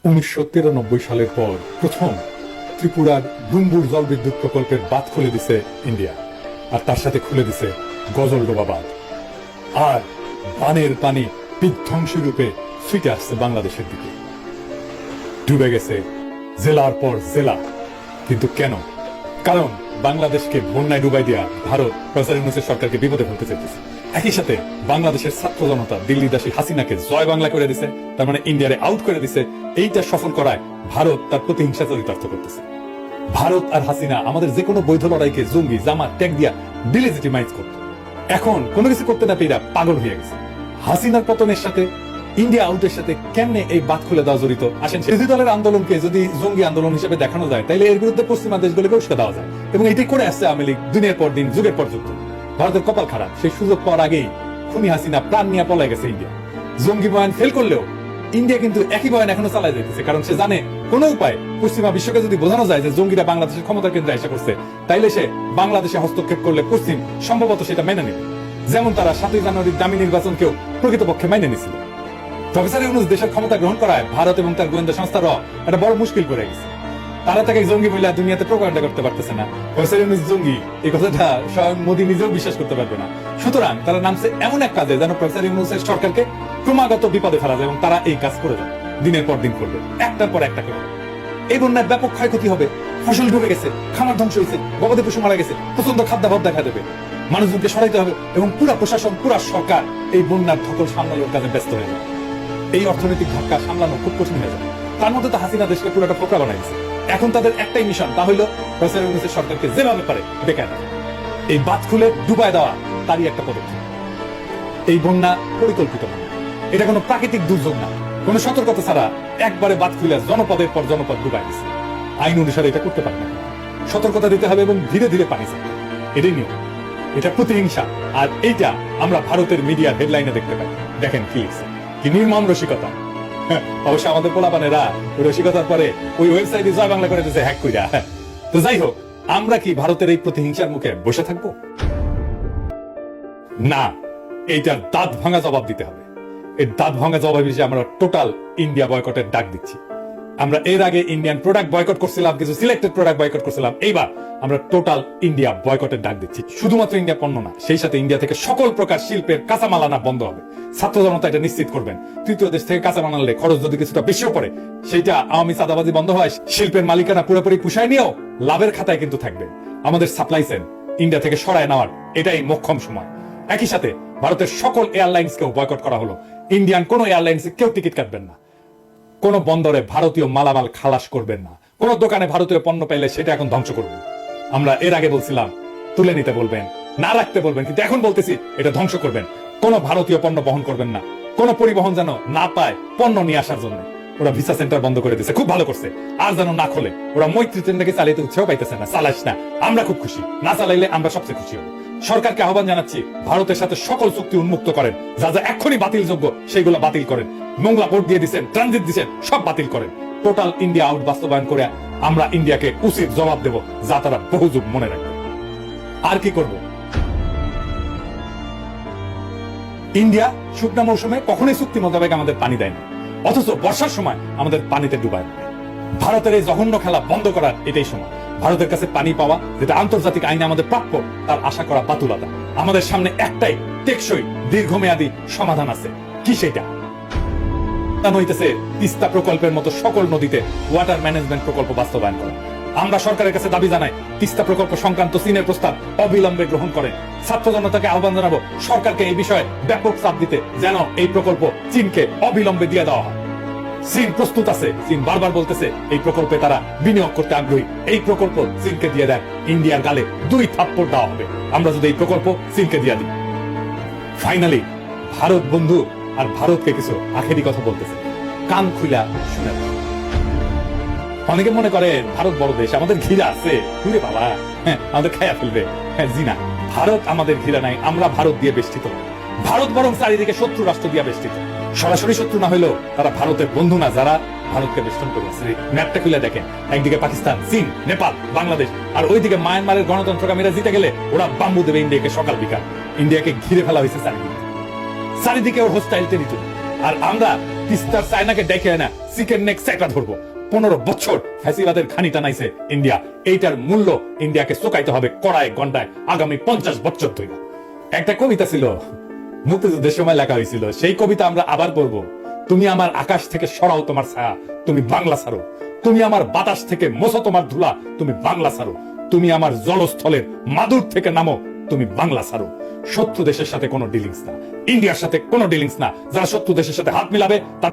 1993 সালের পর প্রথম ত্রিপুরার ডুম্বুর জলবিদ্যুৎ প্রকল্পের বাঁধ খুলে দিছে ইন্ডিয়া, আর তার সাথে খুলে দিছে গজলডোবা বাঁধ। আর বানের পানি বিধ্বংসী রূপে ছুটে আসছে বাংলাদেশের দিকে, ডুবে গেছে জেলার পর জেলা। কিন্তু কেন? কারণ বাংলাদেশকে বন্যায় ডুবাই দিয়া ভারত প্রফেসর ইউনূসের সরকারকে বিপদে ফেলতে চাইতেছে। একই সাথে বাংলাদেশের ছাত্র জনতা দিল্লিদাসী হাসিনাকে জয় বাংলা করে দিছে, তার মানে ইন্ডিয়ারে আউট করে দিছে। এইটা সফল করায় ভারত তার প্রতিহিংসা চরিতার্থ করতেছে। ভারত আর হাসিনা আমাদের যে কোনো বৈধ লড়াইকে জঙ্গি জামাত ট্যাগ দিয়া ডিলেজিটিমাইজ করত। এখন কোনো কিছু করতে না পেয়ে পাগল হয়ে গেছে। হাসিনার পতনের সাথে ইন্ডিয়া আউটের সাথে কেমনে এই বাঁধ খুলে দেওয়া জড়িত? আসেন, বিরোধী দলের আন্দোলনকে যদি জঙ্গি আন্দোলন হিসেবে দেখানো যায়, তাহলে এর বিরুদ্ধে পশ্চিমা দেশগুলোকে উস্কে দেওয়া যায়, এবং এটাই করে আসছে আওয়ামী লীগ দিনের পর দিন, যুগের পর যুগ। ভারতের কপাল খারাপ, সেই সুযোগ পাওয়ার আগেই খুনি হাসিনা প্রাণ নিয়ে পলাই গেছে ইন্ডিয়া। জঙ্গি বয়ান ফেল করলেও ইন্ডিয়া কিন্তু একই বয়ান এখনো চালাই যাইতেছে, কারণ সে জানে কোনো উপায় পশ্চিমা বিশ্বকে যদি বোঝানো যায় যে জঙ্গিরা বাংলাদেশের ক্ষমতার কেন্দ্রে এসে করছে, তাইলে সে বাংলাদেশে হস্তক্ষেপ করলে পশ্চিম সম্ভবত সেটা মেনে নেবে। যেমন তারা 7ই জানুয়ারির দামি নির্বাচনকেও প্রকৃতপক্ষে মেনে নিছিল। প্রফেসর ইউনূস দেশের ক্ষমতা গ্রহণ করায় ভারত এবং তার গোয়েন্দা সংস্থারও একটা বড় মুশকিল পড়ে গেছে। তারা তাকে জঙ্গি বলে দুনিয়াতে প্রোপাগান্ডা করতে পারতেছে না। প্রফেসর ইউনূস জঙ্গি এই কথাটা স্বয়ং মোদী নিজেও বিশ্বাস করতে পারবে না। সুতরাং তারা নামছে এমন এক কাজে যেন প্রফেসর ইউনূসের সরকারকে ক্রমাগত বিপদে ফেলা যায়, এবং তারা এই কাজ করে যায়, দিনের পর দিন করবে, একটার পর একটা করে। এই বন্যায় ব্যাপক ক্ষয়ক্ষতি হবে, ফসল ডুবে গেছে, খামার ধ্বংস হয়েছে, গবাদি পশু মারা গেছে, প্রচন্ড খাদ্যাভাব দেখা দেবে, মানুষজনকে সরাইতে হবে, এবং পুরা প্রশাসন পুরা সরকার এই বন্যার ধকল সামলানোর কাজে ব্যস্ত হয়ে যাবে। এই অর্থনৈতিক ধাক্কা সামলানো খুব কঠিন হয়ে যাবে। তার মধ্যে তো হাসিনা দেশকে পুরোটা ফোকরা বানাইছে। এখন তাদের একটাই মিশন, তা হইল প্রফেসর ইউনূসের সরকারকে যেভাবে পারে বেকার রাখা। এই বাঁধ খুলে ডুবায় দেওয়া তারই একটা পদক্ষেপ। এই বন্যা পরিকল্পিত না, এটা কোনো প্রাকৃতিক দুর্যোগ না, কোনো সতর্কতা ছাড়া একবারে বাঁধ খুলে জনপদের পর জনপদ ডুবাই দিচ্ছে। আইন অনুসারে এটা করতে পারে না, সতর্কতা দিতে হবে এবং ধীরে ধীরে পানি ছাড়বে। এটাই নিয়ম, এটা প্রতিহিংসা। আর এইটা আমরা ভারতের মিডিয়ার হেডলাইনে দেখতে পাই। দেখেন কি লিখছে, কি নির্মম রসিকতা। অবশ্য আমাদের পোলাপানেরা রসিকতার পরে ওই ওয়েবসাইটে জয় বাংলা করে দিয়েছে হ্যাক কইরা। তো যাই হোক, আমরা কি ভারতের এই প্রতিহিংসার মুখে বসে থাকবো? না, এইটার দাঁত ভাঙা জবাব দিতে হবে। এই দাঁত ভাঙা জবাব হিসেবে আমরা টোটাল ইন্ডিয়া বয়কটের ডাক দিচ্ছি। আমরা এর আগে ইন্ডিয়ান প্রোডাক্ট বয়কট করছিলাম, কিছু সিলেক্টেড প্রোডাক্ট বয়কট করছিলাম, এইবার আমরা টোটাল ইন্ডিয়া বয়কটের ডাক দিচ্ছি। শুধুমাত্র ইন্ডিয়া পণ্য না, সেই সাথে ইন্ডিয়া থেকে সকল প্রকার শিল্পের কাঁচামাল আনা বন্ধ হবে। ছাত্র জনতা এটা নিশ্চিত করবেন। তৃতীয় দেশ থেকে কাঁচামাল আনলে খরচ যদি কিছুটা বেশিও পড়ে, সেইটা আওয়ামী চাঁদাবাজি বন্ধ হয়, শিল্পের মালিকানা পুরোপুরি পুষায় নিয়েও লাভের খাতায় কিন্তু থাকবে। আমাদের সাপ্লাই চেইন ইন্ডিয়া থেকে সরায় নেওয়ার এটাই মোক্ষম সময়। একই সাথে ভারতের সকল এয়ারলাইন্সকেও বয়কট করা হলো। ইন্ডিয়ান কোন এয়ারলাইন্সে কেউ টিকিট কাটবেন না, কোন বন্দরে ভারতীয় মালামাল খালাস করবেন না, কোন দোকানে ভারতীয় পণ্য পাইলে সেটা এখন ধ্বংস করবেন। আমরা এর আগে বলছিলাম তুলে নিতে বলবেন, না রাখতে বলবেন, কিন্তু এখন বলতেছি এটা ধ্বংস করবেন। কোন ভারতীয় পণ্য বহন করবেন না, কোন পরিবহন যেন না পায় পণ্য নিয়ে আসার জন্য। ওরা ভিসা সেন্টার বন্ধ করে দিচ্ছে, খুব ভালো করছে। আর যেন না খোলে। ওরা মৈত্রী ট্রেনটাকে চালাইতে উৎসাহ পাইতেছে না, চালাইস না, আমরা খুব খুশি। না চালাইলে আমরা সবচেয়ে খুশি হব। সরকারকে আহ্বান জানাচ্ছি, ভারতের সাথে সকল চুক্তি উন্মুক্ত করেন, যা যা এখনই বাতিলযোগ্য সেগুলো বাতিল করেন। মোংলা পোর্ট দিয়ে দিচ্ছেন, ট্রানজিট দিচ্ছেন, সব বাতিল করেন। টোটাল ইন্ডিয়া আউট বাস্তবায়ন করে আমরা ইন্ডিয়াকে উচিত জবাব দেব, যা তারা বহু যুগ মনে রাখবে। আর কি করব? ইন্ডিয়া শুকনা মৌসুমে কখনোই চুক্তি মোতাবেক আমাদের পানি দেয় না, অথচ বর্ষার সময় আমাদের পানিতে ডুবায়। ভারতের এই জঘন্য খেলা বন্ধ করার এটাই সময়। ভারতের কাছে পানি পাওয়া, যেটা আন্তর্জাতিক আইনে আমাদের প্রাপ্য, তার আশা করা বাতুলতা। আমাদের সামনে একটাই টেকসই দীর্ঘমেয়াদী সমাধান আছে। কি সেটা? হইতেছে তিস্তা প্রকল্পের মতো সকল নদীতে ওয়াটার ম্যানেজমেন্ট প্রকল্প বাস্তবায়ন করা। আমরা সরকারের কাছে দাবি জানাই, তিস্তা প্রকল্প সংক্রান্ত চীনের প্রস্তাব অবিলম্বে গ্রহণ করেন। ছাত্র জনতাকে আহ্বান জানাবো সরকারকে এই বিষয়ে ব্যাপক চাপ দিতে, যেন এই প্রকল্প চীনকে অবিলম্বে দিয়ে দেওয়া হয়। চীন প্রস্তুত আছে, চীন বারবার বলতেছে এই প্রকল্পে তারা বিনিয়োগ করতে আগ্রহী। এই প্রকল্প চীনকে দিয়ে দেন, ইন্ডিয়ার গালে 2 থাপ্পড় দেওয়া হবে আমরা যদি এই প্রকল্প চীনকে দিয়ে দিই। ফাইনালি ভারত বন্ধু আর ভারতকে কিছু আখেরি কথা বলতেছে, কান খুলা শুনে। অনেকে মনে করে ভারত বড় দেশ, আমাদের ঘিরা আছে, ঘুরে বাবা আমাদের খায়া ফেলবে। জি না, ভারত আমাদের ঘিরা নাই, আমরা ভারত দিয়ে বেষ্টিত। ভারত বরং চারিদিকে শত্রু রাষ্ট্র দিয়ে বেষ্টিত। সরাসরি শত্রু না হইলেও তারা ভারতের বন্ধু না, যারা ভারতকে বেষ্টন করে আছে। ম্যাপটা খুলে দেখেন, একদিকে পাকিস্তান, চীন, নেপাল, বাংলাদেশ, আর ওইদিকে মায়ানমারের গণতন্ত্রকামীরা জিতে গেলে ওরা বাম্বু দেবে ইন্ডিয়াকে সকাল বিকাল। ইন্ডিয়াকে ঘিরে ফেলা হয়েছে চারিদিকে, চারিদিকে ওর হোস্টাইল টেরিটরি। আর আমরা তিস্তার চায়নাকে ডেকে আনা চিকেন নেক সেটা ধরবো। 15 বছর ফ্যাসিবাদের খানি টানাইছে ইন্ডিয়া, এইটার মূল্য ইন্ডিয়াকে চোকাইতে হবে কড়ায় গন্ডায় আগামী 50 বছর ধরে। একটা কবিতা ছিল মুক্তিযুদ্ধের সময় লেখা হয়েছিল, সেই কবিতা আমরা আবার পড়বো। তুমি আমার আকাশ থেকে সরাও তোমার ছায়া, তুমি বাংলা ছাড়ো। তুমি আমার বাতাস থেকে মোছো তোমার ধুলা, তুমি বাংলা ছাড়ো। তুমি আমার জলস্থলের মাদুর থেকে নামো, তুমি বাংলা ছাড়ো। শত্রু দেশের সাথে কোনো ডিলিংস না, ইন্ডিয়ার সাথে কোনো ডিলিংস না। যারা শত্রু দেশের সাথে হাত মিলাবে তার